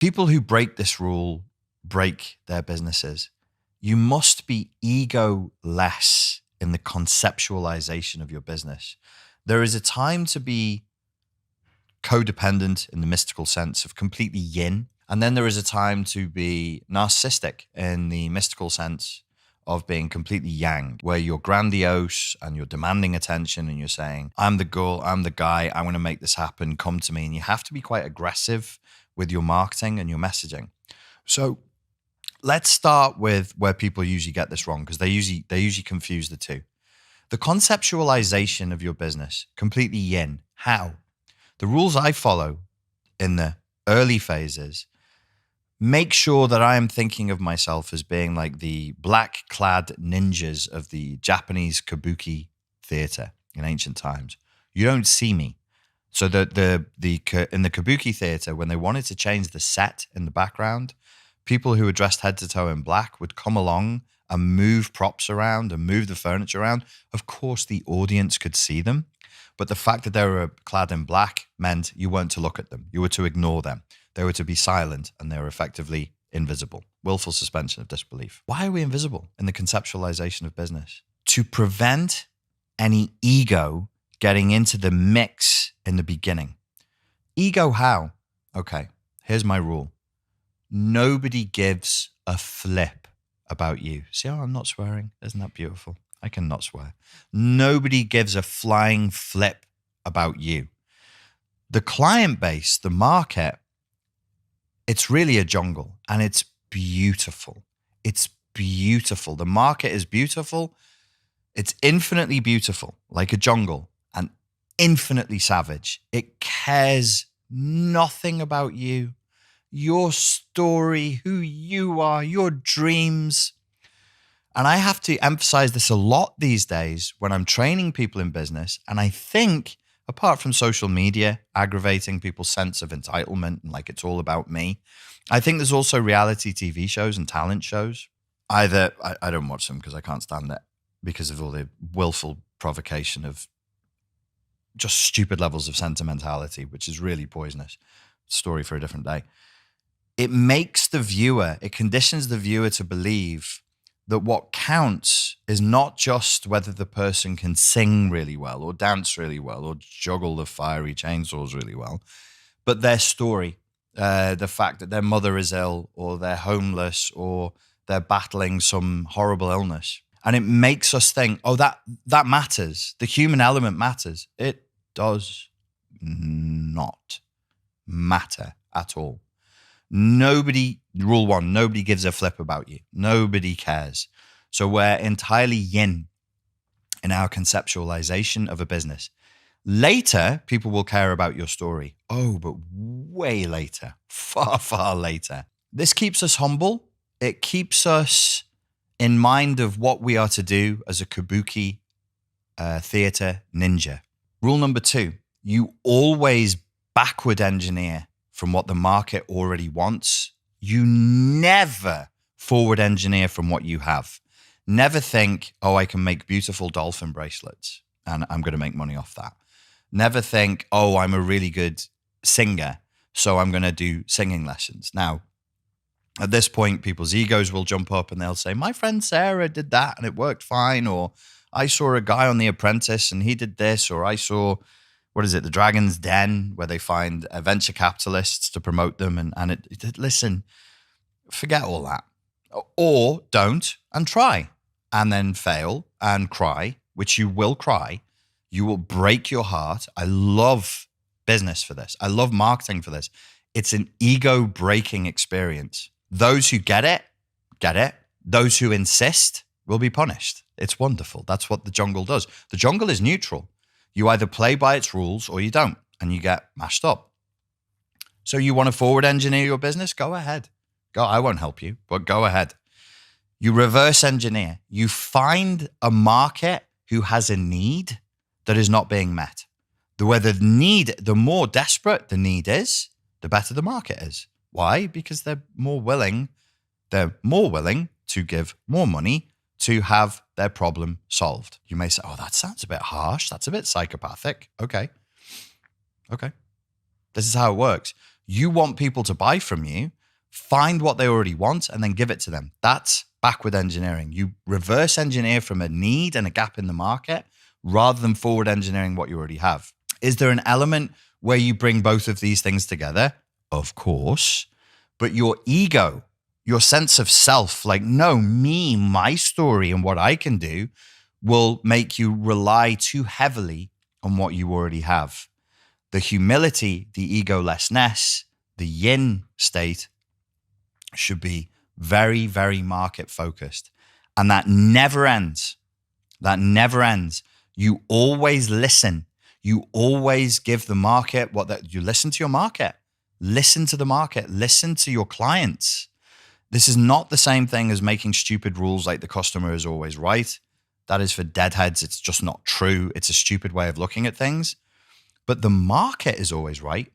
People who break this rule break their businesses. You must be ego-less in the conceptualization of your business. There is a time to be codependent in the mystical sense of completely yin. And then there is a time to be narcissistic in the mystical sense of being completely yang, where you're grandiose and you're demanding attention and you're saying, I'm the girl, I'm the guy, I want to make this happen, come to me. And you have to be quite aggressive with your marketing and your messaging. So let's start with where people usually get this wrong, because they usually confuse the two. The conceptualization of your business, completely yin. How? The rules I follow in the early phases make sure that I am thinking of myself as being like the black-clad ninjas of the Japanese kabuki theater in ancient times. You don't see me. So in the kabuki theater, when they wanted to change the set in the background, people who were dressed head to toe in black would come along and move props around and move the furniture around. Of course, the audience could see them, but the fact that they were clad in black meant you weren't to look at them. You were to ignore them. They were to be silent, and they were effectively invisible. Willful suspension of disbelief. Why are we invisible in the conceptualization of business? To prevent any ego getting into the mix in the beginning. Ego how? Okay, here's my rule. Nobody gives a flip about you. See how I'm not swearing? Isn't that beautiful? I cannot swear. Nobody gives a flying flip about you. The client base, the market, it's really a jungle, and it's beautiful. It's beautiful. The market is beautiful. It's infinitely beautiful, like a jungle, and infinitely savage. It cares nothing about you, your story, who you are, your dreams. And I have to emphasize this a lot these days when I'm training people in business. And I think, apart from social media aggravating people's sense of entitlement and like it's all about me, I think there's also reality TV shows and talent shows. I don't watch them because I can't stand it because of all the willful provocation of just stupid levels of sentimentality, which is really poisonous. Story for a different day. It makes the viewer, it conditions the viewer to believe that what counts is not just whether the person can sing really well or dance really well or juggle the fiery chainsaws really well, but their story, the fact that their mother is ill or they're homeless or they're battling some horrible illness. And it makes us think, oh, that matters. The human element matters. It does not matter at all. Rule one, nobody gives a flip about you. Nobody cares. So we're entirely yin in our conceptualization of a business. Later, people will care about your story. Oh, but way later, far, far later. This keeps us humble. It keeps us in mind of what we are to do as a kabuki theater ninja. Rule number 2, you always backward engineer from what the market already wants. You never forward engineer from what you have. Never think, oh, I can make beautiful dolphin bracelets and I'm going to make money off that. Never think, oh, I'm a really good singer, so I'm going to do singing lessons. Now, at this point, people's egos will jump up and they'll say, my friend Sarah did that and it worked fine. Or I saw a guy on The Apprentice and he did this. Or I saw, The Dragon's Den, where they find venture capitalists to promote them. Listen, forget all that. Or don't and try and then fail and cry, which you will cry. You will break your heart. I love business for this. I love marketing for this. It's an ego-breaking experience. Those who get it, get it. Those who insist will be punished. It's wonderful. That's what the jungle does. The jungle is neutral. You either play by its rules or you don't, and you get mashed up. So you want to forward engineer your business? Go ahead. Go. I won't help you, but go ahead. You reverse engineer. You find a market who has a need that is not being met. The more desperate the need is, the better the market is. Why? Because they're more willing to give more money to have their problem solved. You may say, oh, that sounds a bit harsh. That's a bit psychopathic. Okay. This is how it works. You want people to buy from you, find what they already want and then give it to them. That's backward engineering. You reverse engineer from a need and a gap in the market rather than forward engineering what you already have. Is there an element where you bring both of these things together? Of course. But your ego, your sense of self, like, no, me, my story and what I can do will make you rely too heavily on what you already have. The humility, the egolessness, the yin state should be very, very market focused. And that never ends. That never ends. You always listen. You always give the market you listen to your market. Listen to the market. Listen to your clients. This is not the same thing as making stupid rules like the customer is always right. That is for deadheads. It's just not true. It's a stupid way of looking at things. But the market is always right,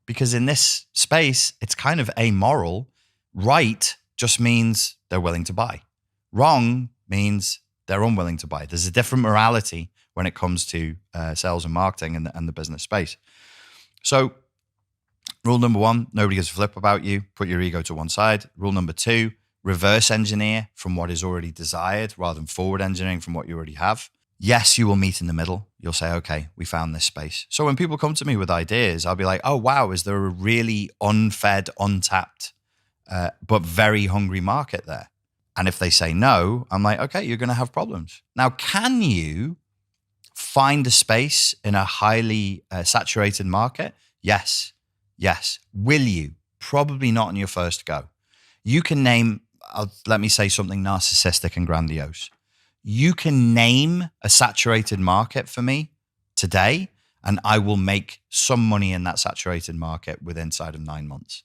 because in this space, it's kind of amoral. Right just means they're willing to buy. Wrong means they're unwilling to buy. There's a different morality when it comes to sales and marketing and the business space. So rule number 1, nobody gives a flip about you. Put your ego to one side. Rule number 2, reverse engineer from what is already desired rather than forward engineering from what you already have. Yes, you will meet in the middle. You'll say, okay, we found this space. So when people come to me with ideas, I'll be like, oh, wow, is there a really unfed, untapped, but very hungry market there? And if they say no, I'm like, okay, you're going to have problems. Now, can you find a space in a highly saturated market? Yes. Yes. Will you? Probably not on your first go. You can name, let me say something narcissistic and grandiose. You can name a saturated market for me today, and I will make some money in that saturated market within inside of 9 months.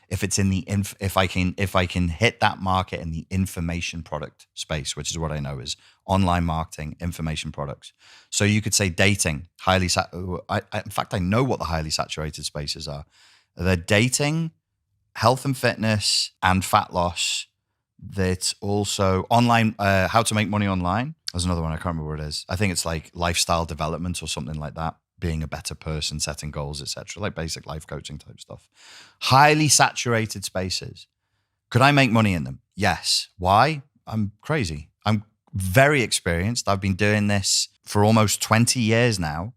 If it's in the if I can hit that market in the information product space, which is what I know is online marketing, information products. So you could say dating, in fact, I know what the highly saturated spaces are. They're dating, health and fitness, and fat loss. That's also online, how to make money online. There's another one, I can't remember what it is. I think it's like lifestyle development or something like that. Being a better person, setting goals, etc., like basic life coaching type stuff. Highly saturated spaces. Could I make money in them? Yes. Why? I'm crazy. I'm very experienced. I've been doing this for almost 20 years now.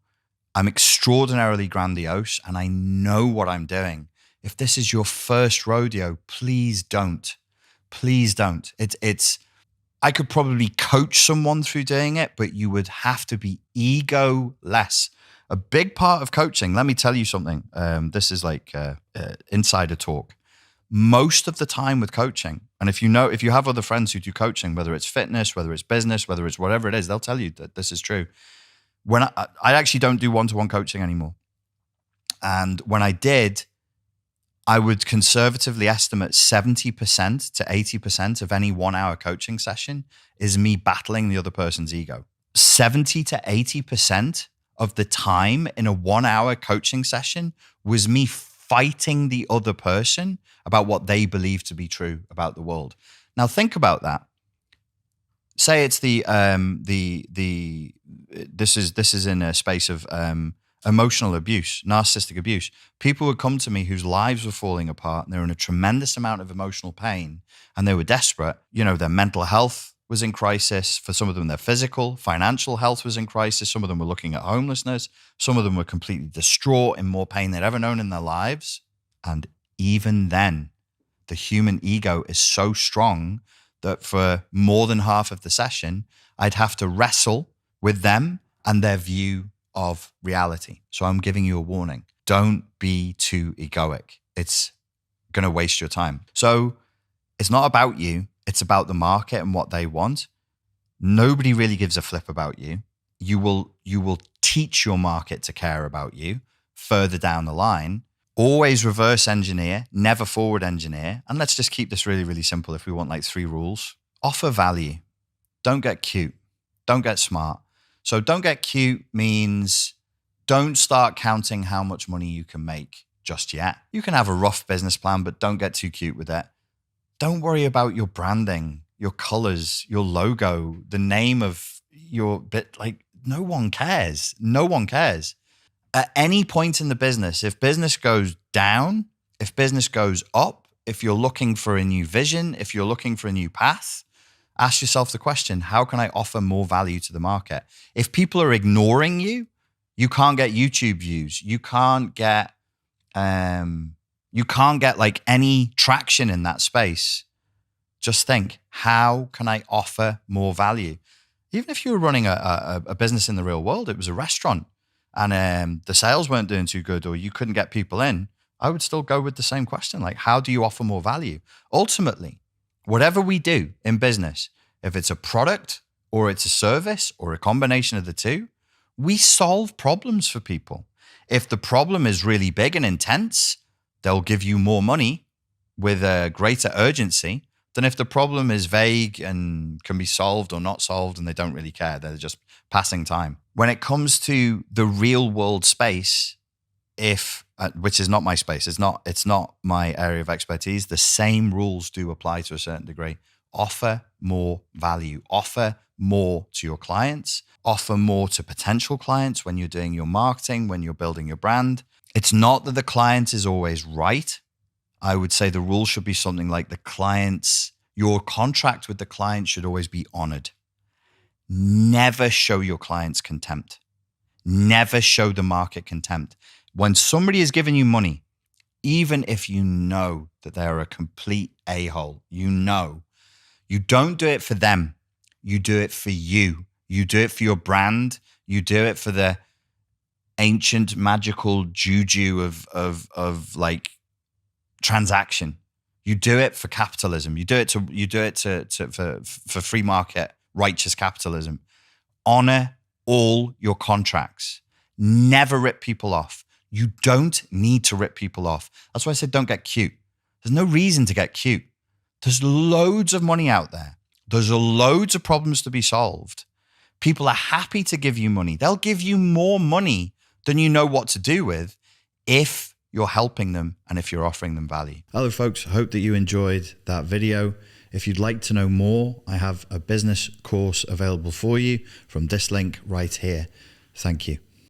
I'm extraordinarily grandiose and I know what I'm doing. If this is your first rodeo, please don't. Please don't. I could probably coach someone through doing it, but you would have to be ego-less. A big part of coaching, let me tell you something. This is like insider talk. Most of the time with coaching, and if you have other friends who do coaching, whether it's fitness, whether it's business, whether it's whatever it is, they'll tell you that this is true. When I actually don't do one-to-one coaching anymore. And when I did, I would conservatively estimate 70% to 80% of any 1 hour coaching session is me battling the other person's ego. 70 to 80% of the time in a 1 hour coaching session was me fighting the other person about what they believe to be true about the world. Now think about that. Say it's this is in a space of emotional abuse, narcissistic abuse. People would come to me whose lives were falling apart and they were in a tremendous amount of emotional pain and they were desperate. You know, their mental health was in crisis. For some of them, their physical, financial health was in crisis. Some of them were looking at homelessness. Some of them were completely distraught, in more pain they'd ever known in their lives. And even then, the human ego is so strong that for more than half of the session, I'd have to wrestle with them and their view of reality. So I'm giving you a warning. Don't be too egoic. It's going to waste your time. So it's not about you. It's about the market and what they want. Nobody really gives a flip about you. You will teach your market to care about you further down the line. Always reverse engineer, never forward engineer. And let's just keep this really, really simple if we want like 3 rules. Offer value. Don't get cute. Don't get smart. So don't get cute means don't start counting how much money you can make just yet. You can have a rough business plan, but don't get too cute with it. Don't worry about your branding, your colors, your logo, the name of your bit. Like no one cares. No one cares. At any point in the business, if business goes down, if business goes up, if you're looking for a new vision, if you're looking for a new path, ask yourself the question, how can I offer more value to the market? If people are ignoring you, you can't get YouTube views. You can't get like any traction in that space. Just think, how can I offer more value? Even if you were running a business in the real world, it was a restaurant, and the sales weren't doing too good, or you couldn't get people in, I would still go with the same question. Like, how do you offer more value? Ultimately, whatever we do in business, if it's a product or it's a service or a combination of the two, we solve problems for people. If the problem is really big and intense, they'll give you more money with a greater urgency than if the problem is vague and can be solved or not solved and they don't really care. They're just passing time. When it comes to the real world space, which is not my space, it's not my area of expertise, the same rules do apply to a certain degree. Offer more value, offer more to your clients, offer more to potential clients when you're doing your marketing, when you're building your brand. It's not that the client is always right. I would say the rule should be something like your contract with the client should always be honored. Never show your clients contempt. Never show the market contempt. When somebody is giving you money, even if you know that they're a complete a-hole, you don't do it for them. You do it for you. You do it for your brand. You do it for the ancient magical juju of like transaction. You do it for capitalism. You do it for free market, righteous capitalism. Honor all your contracts. Never rip people off. You don't need to rip people off. That's why I said don't get cute. There's no reason to get cute. There's loads of money out there. There's loads of problems to be solved. People are happy to give you money. They'll give you more money than you know what to do with if you're helping them and if you're offering them value. Hello, folks. I hope that you enjoyed that video. If you'd like to know more, I have a business course available for you from this link right here. Thank you.